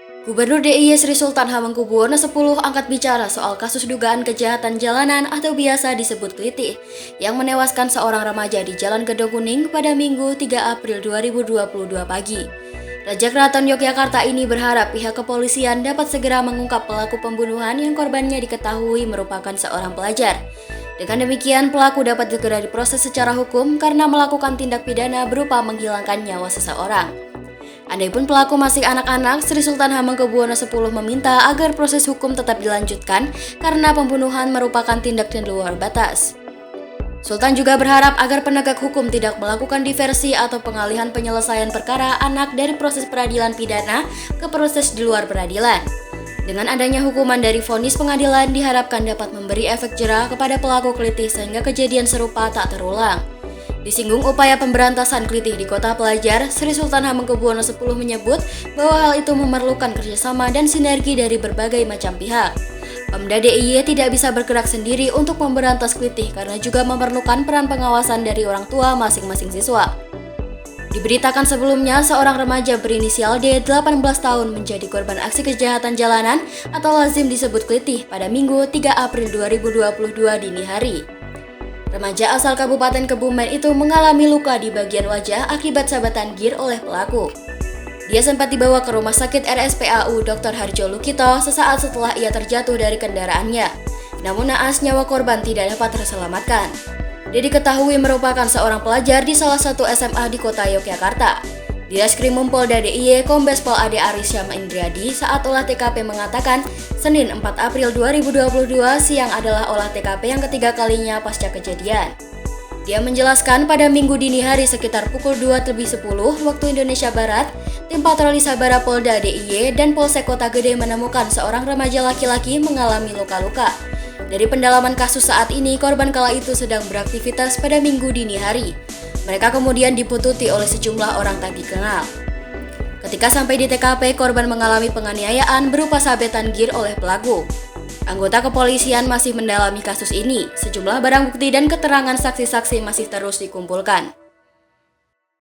Gubernur DIY Sri Sultan Hamengkubuwono X angkat bicara soal kasus dugaan kejahatan jalanan atau biasa disebut kelitih yang menewaskan seorang remaja di Jalan Gedong Kuning pada Minggu 3 April 2022 pagi. Raja Keraton Yogyakarta ini berharap pihak kepolisian dapat segera mengungkap pelaku pembunuhan yang korbannya diketahui merupakan seorang pelajar. Dengan demikian, pelaku dapat segera diproses secara hukum karena melakukan tindak pidana berupa menghilangkan nyawa seseorang. Andaipun pelaku masih anak-anak, Sri Sultan Hamengkubuwono X meminta agar proses hukum tetap dilanjutkan karena pembunuhan merupakan tindak di luar batas. Sultan juga berharap agar penegak hukum tidak melakukan diversi atau pengalihan penyelesaian perkara anak dari proses peradilan pidana ke proses di luar peradilan. Dengan adanya hukuman dari vonis pengadilan diharapkan dapat memberi efek jera kepada pelaku kelitih sehingga kejadian serupa tak terulang. Disinggung upaya pemberantasan kelitih di kota pelajar, Sri Sultan Hamengkubuwono X menyebut bahwa hal itu memerlukan kerjasama dan sinergi dari berbagai macam pihak. Pemda DIY tidak bisa bergerak sendiri untuk memberantas kelitih karena juga memerlukan peran pengawasan dari orang tua masing-masing siswa. Diberitakan sebelumnya, seorang remaja berinisial D, 18 tahun, menjadi korban aksi kejahatan jalanan atau lazim disebut kelitih pada Minggu 3 April 2022 dini hari. Remaja asal Kabupaten Kebumen itu mengalami luka di bagian wajah akibat sabatan gir oleh pelaku. Dia sempat dibawa ke rumah sakit RSPAU Dr. Harjo Lukito sesaat setelah ia terjatuh dari kendaraannya. Namun naas nyawa korban tidak dapat terselamatkan. Dia diketahui merupakan seorang pelajar di salah satu SMA di kota Yogyakarta. Di Reskrimum Polda DIY, Kombes Pol Ade Aris Syama Indriadi saat olah TKP mengatakan Senin 4 April 2022 siang adalah olah TKP yang ketiga kalinya pasca kejadian. Dia menjelaskan pada Minggu dini hari sekitar pukul 2:10 waktu Indonesia Barat, tim patroli Sabara Polda DIY dan Polsek Kota Gede menemukan seorang remaja laki-laki mengalami luka-luka. Dari pendalaman kasus saat ini, korban kala itu sedang beraktivitas pada Minggu dini hari. Mereka kemudian dipututi oleh sejumlah orang tak dikenal. Ketika sampai di TKP, korban mengalami penganiayaan berupa sabetan gir oleh pelaku. Anggota kepolisian masih mendalami kasus ini. Sejumlah barang bukti dan keterangan saksi-saksi masih terus dikumpulkan.